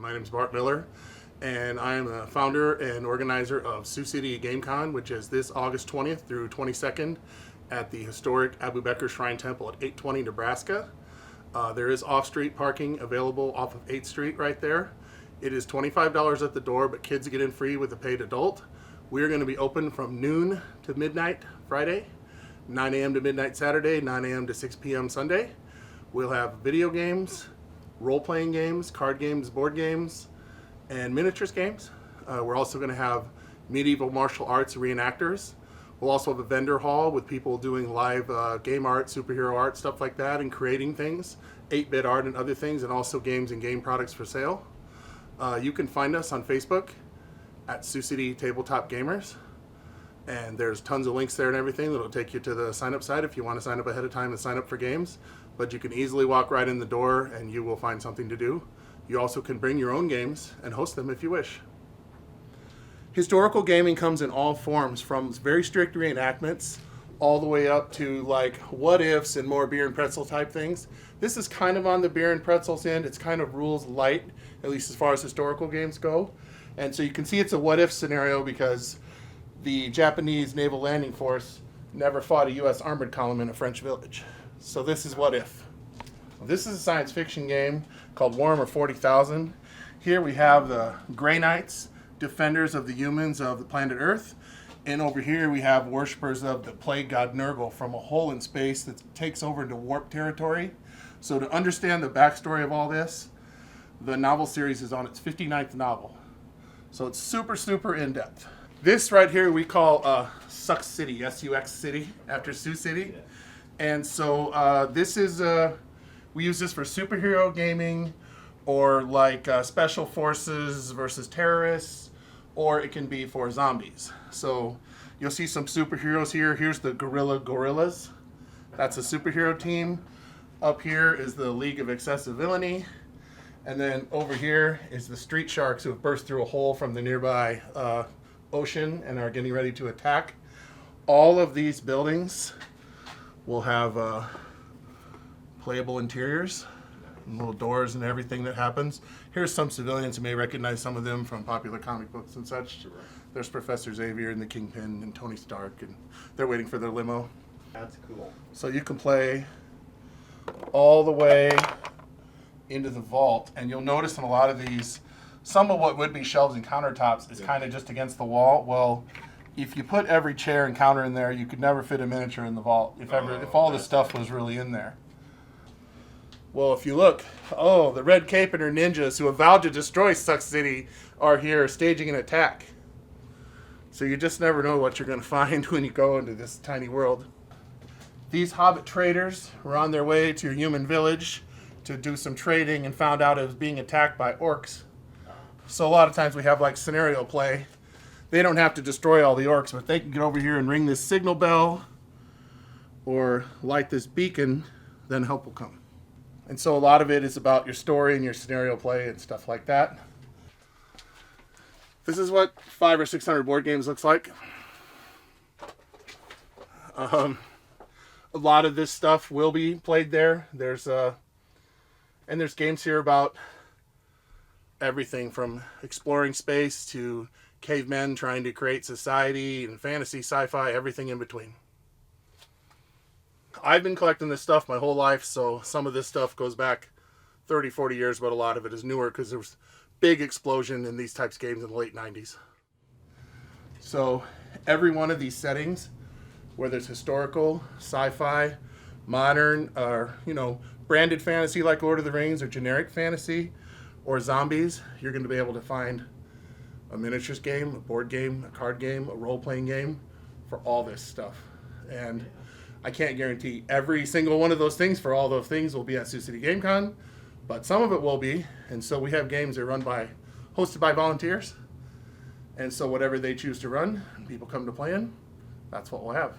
My name is Bart Miller, and I am a founder and organizer of Sioux City GameCon, which is this August 20th through 22nd at the historic Abu Bakr Shrine Temple at 820 Nebraska. There is off-street parking available off of 8th Street right there. It is $25 at the door, but kids get in free with a paid adult. We are going to be open from noon to midnight Friday, 9 a.m. to midnight Saturday, 9 a.m. to 6 p.m. Sunday. We'll have video games, role-playing games, card games, board games, and miniatures games. We're also going to have medieval martial arts reenactors. We'll also have a vendor hall with people doing live game art, superhero art, stuff like that, and creating things, 8-bit art and other things, and also games and game products for sale. You can find us on Facebook at Sioux City Tabletop Gamers. And there's tons of links there and everything that'll take you to the sign-up site if you want to sign up ahead of time and sign up for games. But you can easily walk right in the door and you will find something to do. You also can bring your own games and host them if you wish. Historical gaming comes in all forms, from very strict reenactments all the way up to like what ifs and more beer and pretzel type things. This is kind of on the beer and pretzels end. It's kind of rules light, at least as far as historical games go. And so you can see it's a what if scenario because the Japanese Naval Landing Force never fought a U.S. armored column in a French village. So this is what if. This is a science fiction game called Warhammer 40,000. Here we have the Grey Knights, defenders of the humans of the planet Earth. And over here we have worshippers of the plague god Nurgle from a hole in space that takes over into warp territory. So to understand the backstory of all this, the novel series is on its 59th novel. So it's super, super in-depth. This right here we call Sioux City, S-U-X City, after Sioux City. Yeah. And so this is, we use this for superhero gaming or like special forces versus terrorists, or it can be for zombies. So you'll see some superheroes here. Here's the Gorillas. That's a superhero team. Up here is the League of Excessive Villainy. And then over here is the Street Sharks who have burst through a hole from the nearby ocean and are getting ready to attack. All of these buildings will have playable interiors and little doors and everything that happens. Here's some civilians. You may recognize some of them from popular comic books and such. Sure. There's Professor Xavier and the Kingpin and Tony Stark, and they're waiting for their limo. That's cool. So you can play all the way into the vault, and you'll notice in a lot of these, some of what would be shelves and countertops is kind of just against the wall. Well, if you put every chair and counter in there, you could never fit a miniature in the vault if all the stuff was really in there. Well, if you look, the Red Cape and her ninjas who have vowed to destroy Sioux City are here staging an attack. So you just never know what you're going to find when you go into this tiny world. These hobbit traders were on their way to a human village to do some trading and found out it was being attacked by orcs. So a lot of times we have like scenario play. They don't have to destroy all the orcs, but they can get over here and ring this signal bell or light this beacon, then help will come. And so a lot of it is about your story and your scenario play and stuff like that. This is what 500 or 600 board games looks like. A lot of this stuff will be played there. There's games here about everything from exploring space to cavemen trying to create society and fantasy, sci-fi, everything in between. I've been collecting this stuff my whole life, so some of this stuff goes back 30, 40 years, but a lot of it is newer because there was a big explosion in these types of games in the late 90s. So every one of these settings, whether it's historical, sci-fi, modern, or, branded fantasy like Lord of the Rings, or generic fantasy, or zombies, you're going to be able to find a miniatures game, a board game, a card game, a role-playing game for all this stuff. And I can't guarantee every single one of those things for all those things will be at Sioux City GameCon, but some of it will be. And so we have games that are hosted by volunteers. And so whatever they choose to run, and people come to play in, that's what we'll have.